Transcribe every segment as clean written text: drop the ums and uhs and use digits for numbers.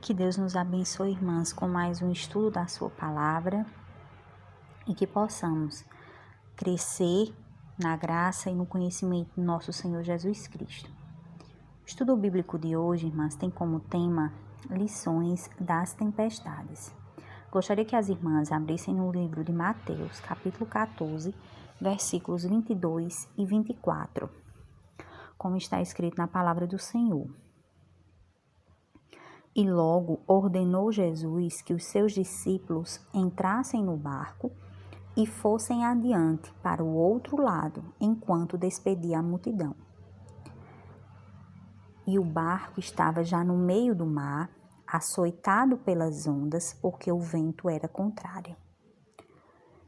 Que Deus nos abençoe, irmãs, com mais um estudo da sua palavra e que possamos crescer na graça e no conhecimento do nosso Senhor Jesus Cristo. O estudo bíblico de hoje, irmãs, tem como tema lições das tempestades. Gostaria que as irmãs abrissem no livro de Mateus, capítulo 14, versículos 22 e 24, como está escrito na palavra do Senhor. E logo ordenou Jesus que os seus discípulos entrassem no barco e fossem adiante para o outro lado, enquanto despedia a multidão. E o barco estava já no meio do mar, açoitado pelas ondas, porque o vento era contrário.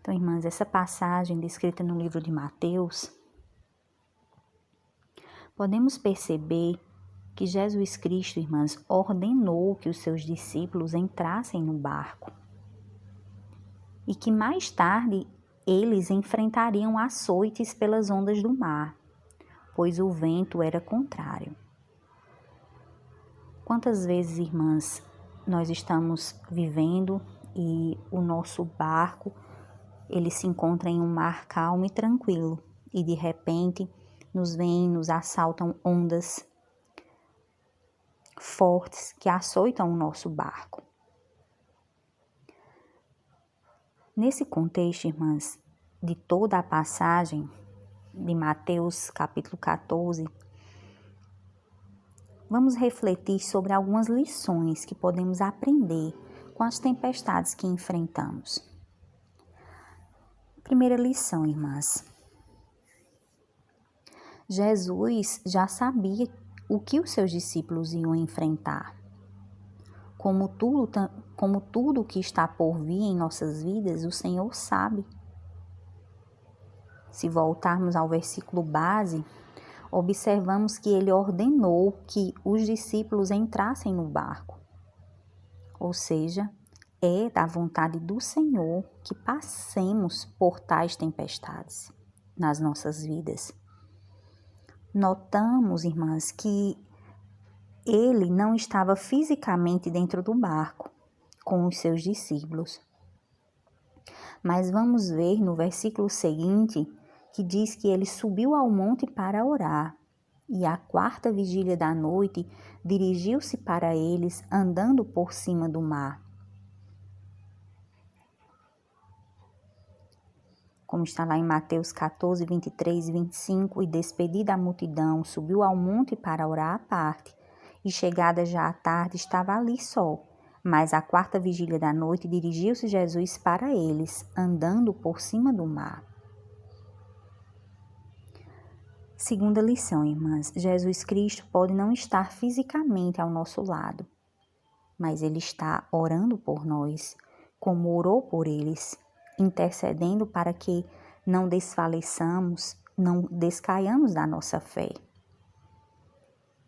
Então, irmãs, essa passagem descrita no livro de Mateus, podemos perceber que Jesus Cristo, irmãs, ordenou que os seus discípulos entrassem no barco e que mais tarde eles enfrentariam açoites pelas ondas do mar, pois o vento era contrário. Quantas vezes, irmãs, nós estamos vivendo e o nosso barco, ele se encontra em um mar calmo e tranquilo e de repente nos assaltam ondas fortes que açoitam o nosso barco. Nesse contexto, irmãs, de toda a passagem de Mateus capítulo 14, vamos refletir sobre algumas lições que podemos aprender com as tempestades que enfrentamos. Primeira lição, irmãs. Jesus já sabia o que os seus discípulos iam enfrentar. Como tudo que está por vir em nossas vidas, o Senhor sabe. Se voltarmos ao versículo base, observamos que ele ordenou que os discípulos entrassem no barco. Ou seja, é da vontade do Senhor que passemos por tais tempestades nas nossas vidas. Notamos, irmãs, que ele não estava fisicamente dentro do barco com os seus discípulos. Mas vamos ver no versículo seguinte que diz que ele subiu ao monte para orar e à quarta vigília da noite dirigiu-se para eles andando por cima do mar. Como está lá em Mateus 14, 23 e 25, e despedida a multidão, subiu ao monte para orar à parte, e chegada já à tarde estava ali só. Mas à quarta vigília da noite dirigiu-se Jesus para eles, andando por cima do mar. Segunda lição, irmãs, Jesus Cristo pode não estar fisicamente ao nosso lado, mas Ele está orando por nós, como orou por eles, intercedendo para que não desfaleçamos, não descaiamos da nossa fé.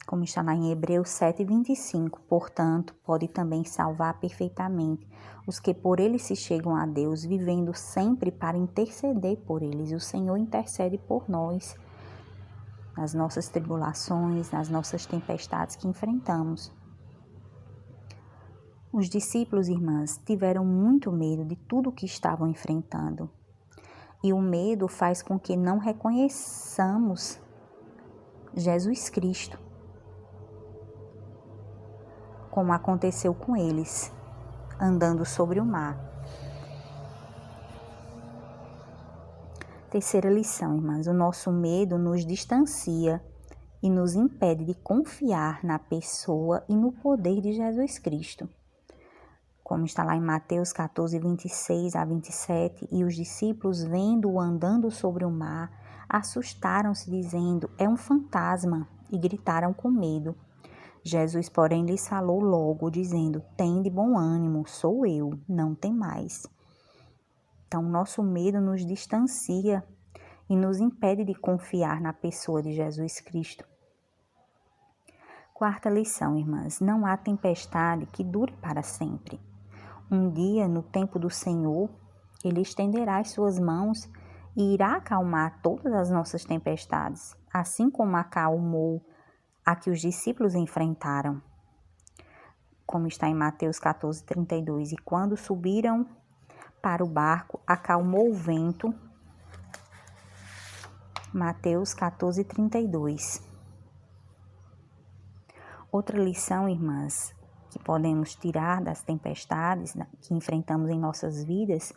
Como está lá em Hebreus 7:25, portanto, pode também salvar perfeitamente os que por Ele se chegam a Deus, vivendo sempre para interceder por eles. O Senhor intercede por nós, nas nossas tribulações, nas nossas tempestades que enfrentamos. Os discípulos, irmãs, tiveram muito medo de tudo o que estavam enfrentando. E o medo faz com que não reconheçamos Jesus Cristo, como aconteceu com eles, andando sobre o mar. Terceira lição, irmãs, o nosso medo nos distancia e nos impede de confiar na pessoa e no poder de Jesus Cristo. Como está lá em Mateus 14, 26 a 27, e os discípulos, vendo-o andando sobre o mar, assustaram-se, dizendo, é um fantasma, e gritaram com medo. Jesus, porém, lhes falou logo, dizendo, tende bom ânimo, sou eu, não temais. Então, nosso medo nos distancia e nos impede de confiar na pessoa de Jesus Cristo. Quarta lição, irmãs, não há tempestade que dure para sempre. Um dia, no tempo do Senhor, Ele estenderá as suas mãos e irá acalmar todas as nossas tempestades, assim como acalmou a que os discípulos enfrentaram. como está em Mateus 14:32. E quando subiram para o barco, acalmou o vento. Mateus 14:32. Outra lição, irmãs, que podemos tirar das tempestades que enfrentamos em nossas vidas: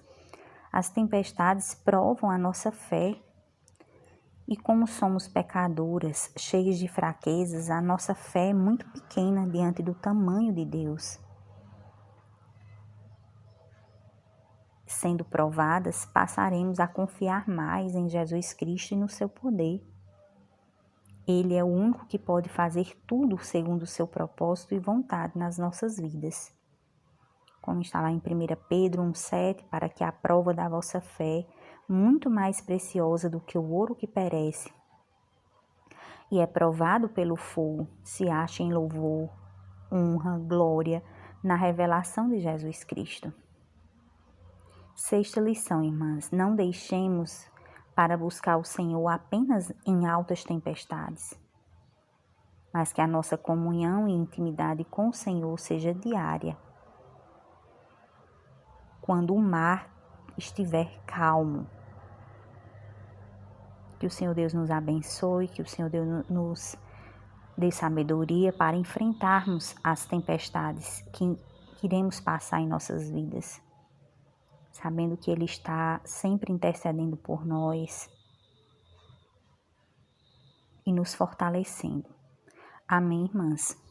as tempestades provam a nossa fé. E como somos pecadoras, cheias de fraquezas, a nossa fé é muito pequena diante do tamanho de Deus. Sendo provadas, passaremos a confiar mais em Jesus Cristo e no seu poder. Ele é o único que pode fazer tudo segundo o seu propósito e vontade nas nossas vidas. Como está lá em 1 Pedro 1,7, para que a prova da vossa fé, muito mais preciosa do que o ouro que perece, e é provado pelo fogo, se ache em louvor, honra, glória, na revelação de Jesus Cristo. Sexta lição, irmãs: não deixemos para buscar o Senhor apenas em altas tempestades, mas que a nossa comunhão e intimidade com o Senhor seja diária. Quando o mar estiver calmo. Que o Senhor Deus nos abençoe, que o Senhor Deus nos dê sabedoria para enfrentarmos as tempestades que iremos passar em nossas vidas, sabendo que Ele está sempre intercedendo por nós e nos fortalecendo. Amém, irmãs?